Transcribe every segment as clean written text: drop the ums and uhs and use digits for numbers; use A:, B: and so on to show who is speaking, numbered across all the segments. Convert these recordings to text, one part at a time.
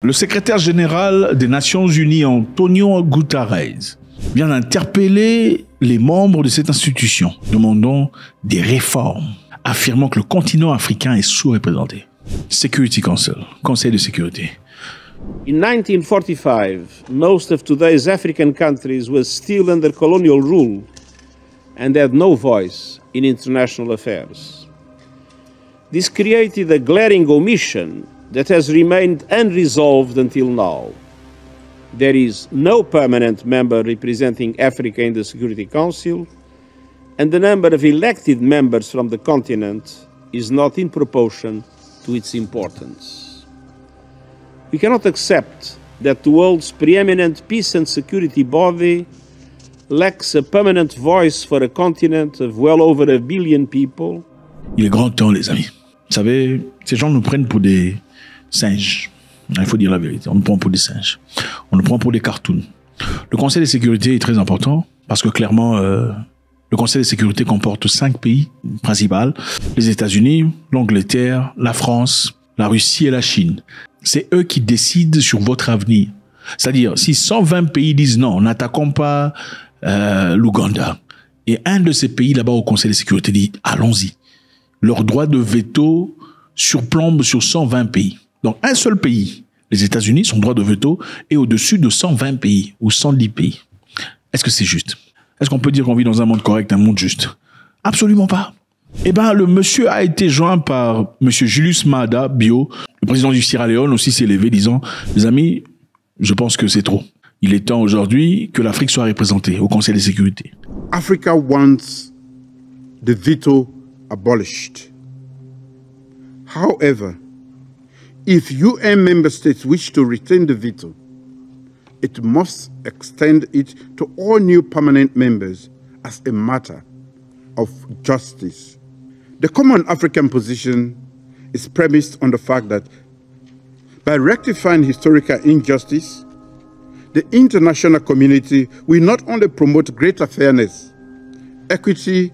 A: Le secrétaire général des Nations Unies, Antonio Guterres, vient d'interpeller les membres de cette institution, demandant des réformes, affirmant que le continent africain est sous-représenté. Security Council, Conseil de sécurité.
B: In 1945, most of today's African countries were still under colonial rule and had no voice in international affairs. This created a glaring omission that has remained unresolved until now. There is no permanent member representing Africa in the Security Council, and the number of elected members from the continent is not in proportion to its importance. We cannot accept that the world's preeminent peace and security body lacks a permanent voice for a continent of well over 1 billion people.
A: Il est grand temps, les amis. Vous savez, ces gens nous prennent pour des singes. Il faut dire la vérité. On nous prend pour des singes. On nous prend pour des cartoons. Le Conseil de sécurité est très important parce que clairement, le Conseil de sécurité comporte 5 pays principaux. Les États-Unis, l'Angleterre, la France, la Russie et la Chine. C'est eux qui décident sur votre avenir. C'est-à-dire, si 120 pays disent non, n'attaquons pas l'Ouganda, et un de ces pays là-bas au Conseil de sécurité dit allons-y. Leur droit de veto surplombe sur 120 pays. Donc, un seul pays, les États-Unis, son droit de veto est au-dessus de 120 pays ou 110 pays. Est-ce que c'est juste? Est-ce qu'on peut dire qu'on vit dans un monde correct, un monde juste? Absolument pas. Eh ben, le monsieur a été joint par monsieur Julius Maada Bio, le président du Sierra Leone aussi s'est levé disant, les amis, je pense que c'est trop. Il est temps aujourd'hui que l'Afrique soit représentée au Conseil de sécurité.
C: Africa wants the veto abolished. However, if UN member states wish to retain the veto, it must extend it to all new permanent members as a matter of justice. The common African position is premised on the fact that by rectifying historical injustice, the international community will not only promote greater fairness, equity,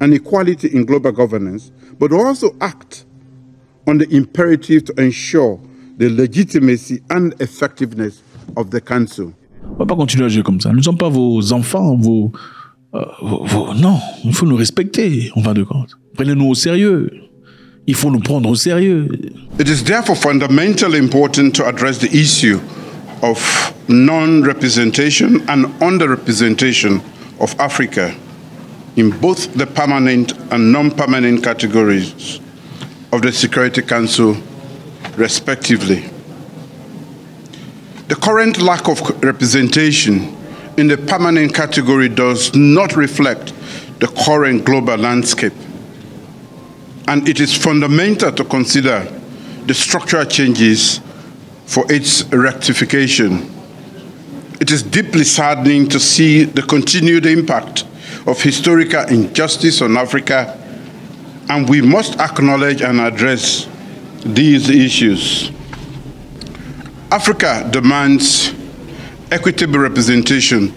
C: and equality in global governance, but also act on the imperative to ensure the legitimacy and effectiveness of the Council.
A: On ne va pas continuer à agir comme ça. Nous ne sommes pas vos enfants, non, il faut nous respecter, en fin de compte. Prenez-nous au sérieux. Il faut nous prendre au sérieux.
C: It is therefore fundamentally important to address the issue of non-representation and under-representation of Africa in both the permanent and non-permanent categories of the Security Council, respectively. The current lack of representation in the permanent category does not reflect the current global landscape, and it is fundamental to consider the structural changes for its rectification. It is deeply saddening to see the continued impact of historical injustice on Africa, and we must acknowledge and address these issues. Africa demands equitable representation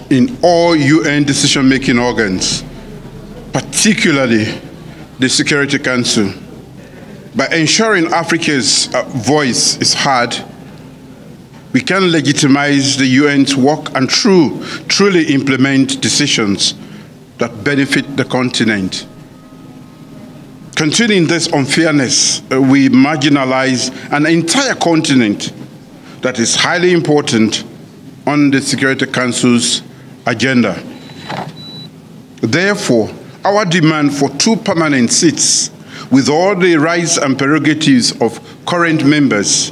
C: in all UN decision-making organs, particularly the Security Council. By ensuring Africa's voice is heard, we can legitimize the UN's work and truly implement decisions that benefit the continent. Continuing this unfairness, we marginalize an entire continent that is highly important on the Security Council's agenda. Therefore, our demand for 2 permanent seats with all the rights and prerogatives of current members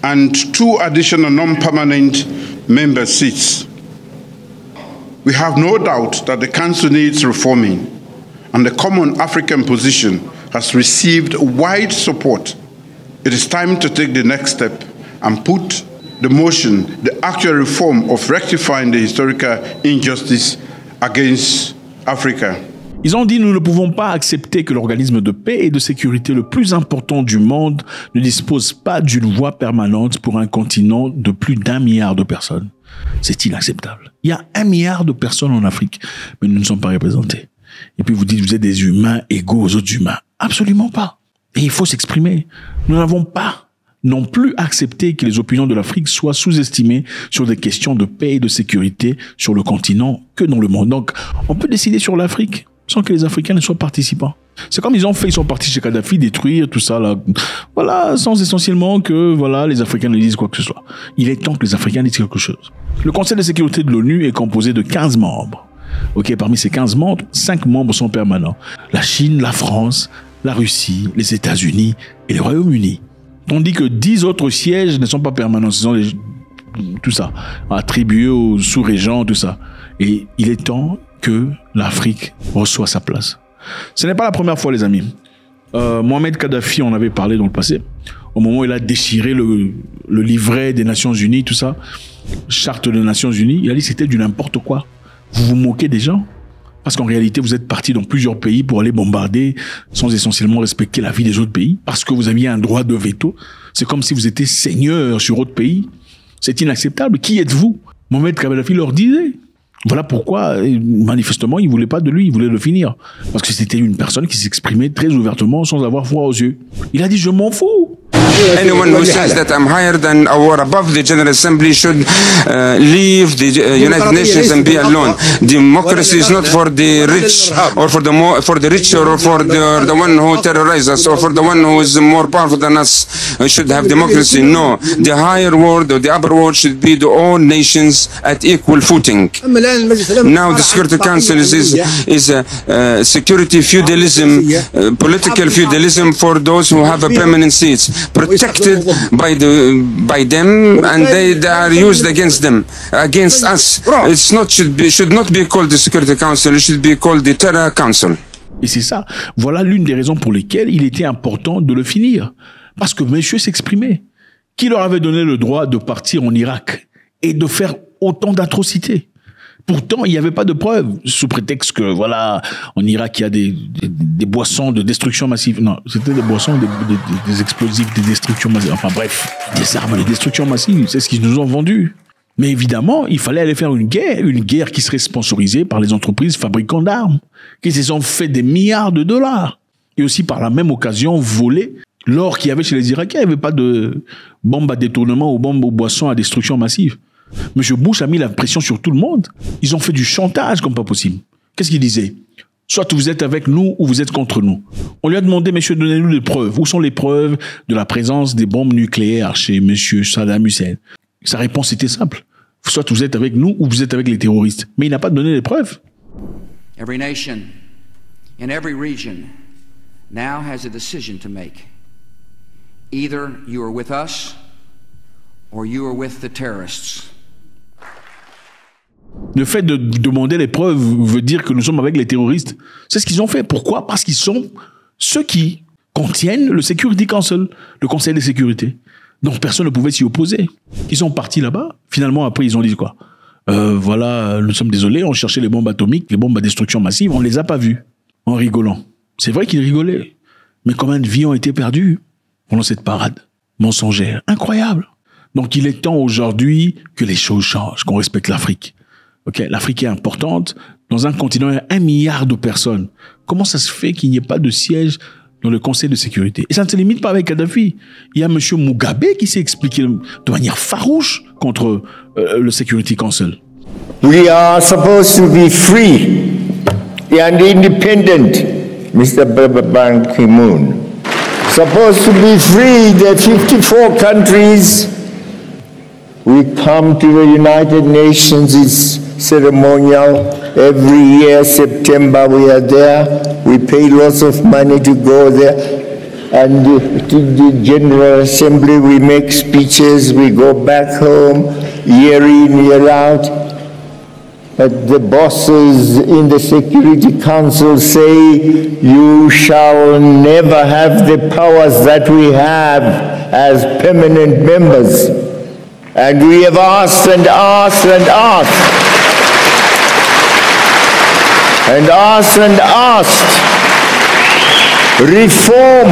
C: and 2 additional non-permanent member seats. We have no doubt that the Council needs reforming, and the common African position has received wide support. It is time to take the next step and put the motion, the actual reform of rectifying the historical injustice against Africa.
A: Ils ont dit, nous ne pouvons pas accepter que l'organisme de paix et de sécurité le plus important du monde ne dispose pas d'une voix permanente pour un continent de plus d'1 milliard de personnes. C'est inacceptable. Il y a 1 milliard de personnes en Afrique, mais nous ne sommes pas représentés. Et puis vous dites, vous êtes des humains égaux aux autres humains. Absolument pas. Et il faut s'exprimer. Nous n'avons pas n'ont plus accepté que les opinions de l'Afrique soient sous-estimées sur des questions de paix et de sécurité sur le continent que dans le monde. Donc, on peut décider sur l'Afrique sans que les Africains ne soient participants. C'est comme ils ont fait, ils sont partis chez Kadhafi détruire tout ça là. Voilà, sans essentiellement que voilà les Africains ne disent quoi que ce soit. Il est temps que les Africains disent quelque chose. Le Conseil de sécurité de l'ONU est composé de 15 membres. Ok, parmi ces 15 membres, 5 membres sont permanents. La Chine, la France, la Russie, les États-Unis et le Royaume-Uni. Tandis que 10 autres sièges ne sont pas permanents. Ce sont tout ça, attribués aux sous-régents, tout ça. Et il est temps que l'Afrique reçoit sa place. Ce n'est pas la première fois, les amis. Mohamed Kadhafi, on avait parlé dans le passé, au moment où il a déchiré le livret des Nations Unies, tout ça, charte des Nations Unies, il a dit que c'était du n'importe quoi. Vous vous moquez des gens? Parce qu'en réalité, vous êtes partis dans plusieurs pays pour aller bombarder sans essentiellement respecter la vie des autres pays, parce que vous aviez un droit de veto. C'est comme si vous étiez seigneur sur autre pays. C'est inacceptable. Qui êtes-vous? Mohamed Kadhafi leur disait. Voilà pourquoi, manifestement, il voulait pas de lui, il voulait le finir. Parce que c'était une personne qui s'exprimait très ouvertement sans avoir froid aux yeux. Il a dit, je m'en fous.
D: Anyone who says that I'm higher than or above the General Assembly should leave the United Nations and be alone. Democracy is not for the rich or for the rich or for the one who terrorizes us or for the one who is more powerful than us. We should have democracy. No, the higher world or the upper world should be the all nations at equal footing. Now the Security Council is a security feudalism, political feudalism for those who have a permanent seats, protected by them, and they are used against them, against us. It's not should not be called the Security Council. It should be called the Terror Council.
A: Et c'est ça. Voilà l'une des raisons pour lesquelles il était important de le finir, parce que monsieur s'exprimait. Qui leur avait donné le droit de partir en Irak et de faire autant d'atrocités? Pourtant, il n'y avait pas de preuves, sous prétexte que, voilà, en Irak, il y a des boissons de destruction massive. Non, c'était des boissons, des explosifs, des destructions massives. Enfin bref, des armes de destruction massive, c'est ce qu'ils nous ont vendu. Mais évidemment, il fallait aller faire une guerre qui serait sponsorisée par les entreprises fabricants d'armes, qui se sont fait des milliards de dollars. Et aussi, par la même occasion, voler l'or qu'il y avait chez les Irakiens. Il n'y avait pas de bombes à détournement ou bombes aux boissons à destruction massive. Monsieur Bush a mis la pression sur tout le monde. Ils ont fait du chantage comme pas possible. Qu'est-ce qu'il disait? Soit vous êtes avec nous ou vous êtes contre nous. On lui a demandé, monsieur, donnez-nous des preuves. Où sont les preuves de la présence des bombes nucléaires chez monsieur Saddam Hussein? Sa réponse était simple. Soit vous êtes avec nous ou vous êtes avec les terroristes. Mais il n'a pas donné les preuves.
E: Every nation in every region now has a decision to make. Either you are with us or you are with the terrorists.
A: Le fait de demander les preuves veut dire que nous sommes avec les terroristes. C'est ce qu'ils ont fait. Pourquoi? Parce qu'ils sont ceux qui contiennent le Security Council, le Conseil de sécurité. Donc personne ne pouvait s'y opposer. Ils sont partis là-bas. Finalement, après, ils ont dit quoi? Voilà, nous sommes désolés, on cherchait les bombes atomiques, les bombes à destruction massive, on ne les a pas vues. En rigolant. C'est vrai qu'ils rigolaient. Mais combien de vies ont été perdues pendant cette parade mensongère? Incroyable. Donc il est temps aujourd'hui que les choses changent, qu'on respecte l'Afrique. Okay, l'Afrique est importante. Dans un continent, il y a 1 milliard de personnes. Comment ça se fait qu'il n'y ait pas de siège dans le Conseil de sécurité? Et ça ne se limite pas avec Kadhafi. Il y a M. Mugabe qui s'est expliqué de manière farouche contre le Security Council.
F: We are supposed to be free and independent, Mr. Ban Ki-moon. Supposed to be free, the 54 countries. We come to the United Nations, it's ceremonial. Every year, September, we are there. We pay lots of money to go there. And to the General Assembly, we make speeches. We go back home, year in, year out. But the bosses in the Security Council say, you shall never have the powers that we have as permanent members. And we have asked and asked and asked. And asked and asked. Reform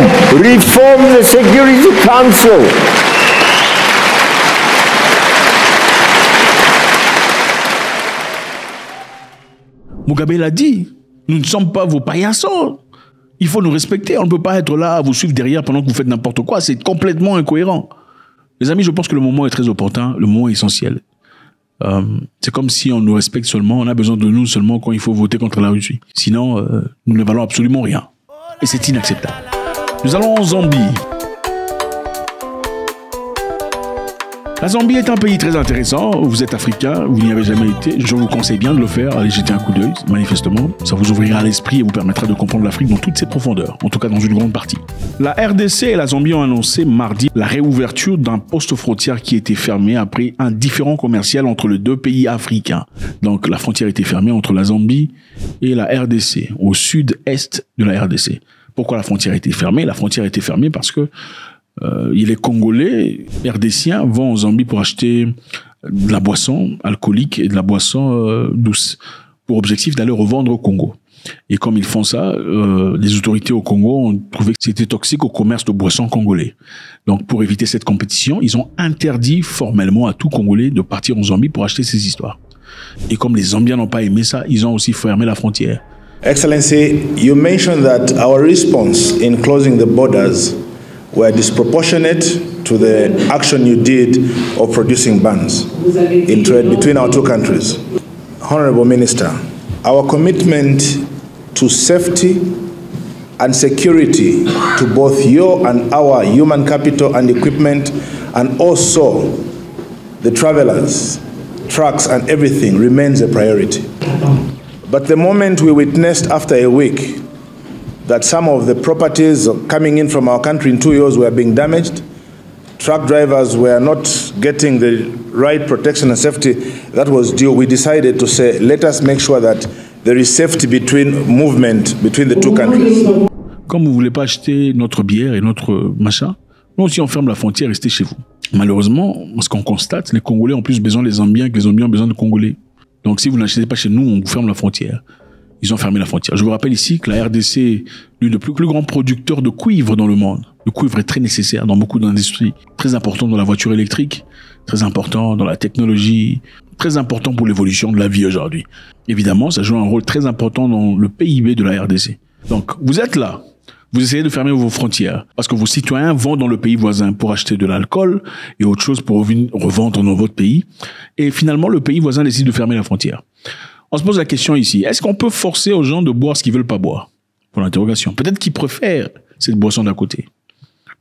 F: the Security Council.
A: Mugabe l'a dit, nous ne sommes pas vos paillassons. Il faut nous respecter. On ne peut pas être là à vous suivre derrière pendant que vous faites n'importe quoi. C'est complètement incohérent. Les amis, je pense que le moment est très opportun, le moment est essentiel. C'est comme si on nous respecte seulement, on a besoin de nous seulement quand il faut voter contre la Russie. Sinon, nous ne valons absolument rien. Et c'est inacceptable. Nous allons en Zambie. La Zambie est un pays très intéressant. Vous êtes africain, vous n'y avez jamais été. Je vous conseille bien de le faire. Allez jeter un coup d'œil, manifestement. Ça vous ouvrira l'esprit et vous permettra de comprendre l'Afrique dans toutes ses profondeurs. En tout cas, dans une grande partie. La RDC et la Zambie ont annoncé mardi la réouverture d'un poste frontière qui était fermé après un différend commercial entre les deux pays africains. Donc, la frontière était fermée entre la Zambie et la RDC, au sud-est de la RDC. Pourquoi la frontière était fermée? La frontière était fermée parce que les Congolais RDCiens vont en Zambie pour acheter de la boisson alcoolique et de la boisson douce, pour objectif d'aller revendre au Congo. Et comme ils font ça, les autorités au Congo ont trouvé que c'était toxique au commerce de boissons congolais. Donc pour éviter cette compétition, ils ont interdit formellement à tout Congolais de partir en Zambie pour acheter ces histoires. Et comme les Zambiens n'ont pas aimé ça, ils ont aussi fermé la frontière.
G: Excellency, you mentioned that our response in closing the borders were disproportionate to the action you did of producing bans in trade between our two countries. Honorable Minister, our commitment to safety and security to both your and our human capital and equipment, and also the travelers, trucks and everything remains a priority. But the moment we witnessed after a week that some of the properties coming in from our country in 2 years were being damaged, truck drivers were not getting the right protection and safety that was due, we decided to say, let us make sure that there is safety between movement between the two countries.
A: Comme vous ne voulez pas acheter notre bière et notre machin, nous aussi on ferme la frontière, restez chez vous. Malheureusement, ce qu'on constate, les Congolais ont plus besoin des Zambiens que les Zambiens ont besoin de Congolais. Donc si vous n'achetez pas chez nous, on vous ferme la frontière. Ils ont fermé la frontière. Je vous rappelle ici que la RDC est l'une des plus grands producteurs de cuivre dans le monde. Le cuivre est très nécessaire dans beaucoup d'industries. Très important dans la voiture électrique, très important dans la technologie, très important pour l'évolution de la vie aujourd'hui. Évidemment, ça joue un rôle très important dans le PIB de la RDC. Donc, vous êtes là. Vous essayez de fermer vos frontières parce que vos citoyens vont dans le pays voisin pour acheter de l'alcool et autre chose pour revendre dans votre pays. Et finalement, le pays voisin décide de fermer la frontière. On se pose la question ici, est-ce qu'on peut forcer aux gens de boire ce qu'ils veulent pas boire? Pour l'interrogation. Peut-être qu'ils préfèrent cette boisson d'à côté.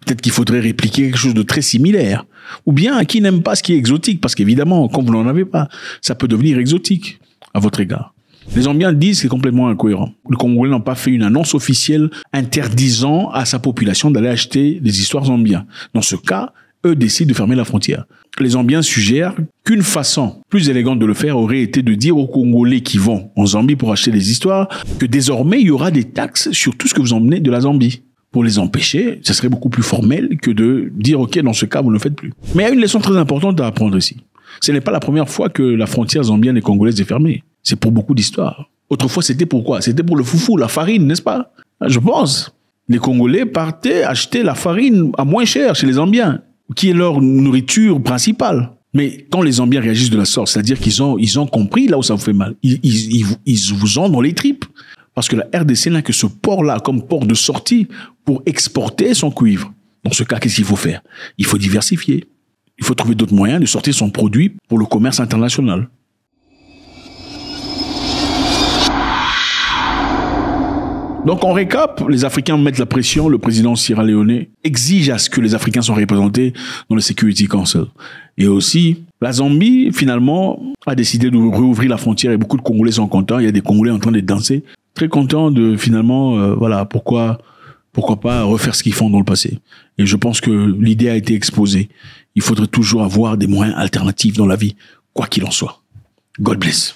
A: Peut-être qu'il faudrait répliquer quelque chose de très similaire. Ou bien qui n'aime pas ce qui est exotique, parce qu'évidemment, quand vous n'en avez pas, ça peut devenir exotique à votre égard. Les Zambiens disent que c'est complètement incohérent. Les Congolais n'ont pas fait une annonce officielle interdisant à sa population d'aller acheter des histoires zambiennes. Dans ce cas, eux décident de fermer la frontière. Les Zambiens suggèrent qu'une façon plus élégante de le faire aurait été de dire aux Congolais qui vont en Zambie pour acheter des histoires que désormais il y aura des taxes sur tout ce que vous emmenez de la Zambie. Pour les empêcher, ce serait beaucoup plus formel que de dire ok, dans ce cas vous ne le faites plus. Mais il y a une leçon très importante à apprendre ici. Ce n'est pas la première fois que la frontière zambienne et congolaise est fermée. C'est pour beaucoup d'histoires. Autrefois, c'était pour quoi? C'était pour le foufou, la farine, n'est-ce pas? Je pense. Les Congolais partaient acheter la farine à moins cher chez les Zambiens, qui est leur nourriture principale. Mais quand les Zambiens réagissent de la sorte, c'est-à-dire qu'ils ont compris là où ça vous fait mal. Ils vous ont dans les tripes. Parce que la RDC n'a que ce port-là comme port de sortie pour exporter son cuivre. Dans ce cas, qu'est-ce qu'il faut faire? Il faut diversifier. Il faut trouver d'autres moyens de sortir son produit pour le commerce international. Donc, en récap, les Africains mettent la pression. Le président Sierra Leone exige à ce que les Africains soient représentés dans le Security Council. Et aussi, la Zambie, finalement, a décidé de rouvrir la frontière et beaucoup de Congolais sont contents. Il y a des Congolais en train de danser. Très contents de, finalement, voilà, pourquoi pas refaire ce qu'ils font dans le passé. Et je pense que l'idée a été exposée. Il faudrait toujours avoir des moyens alternatifs dans la vie, quoi qu'il en soit. God bless.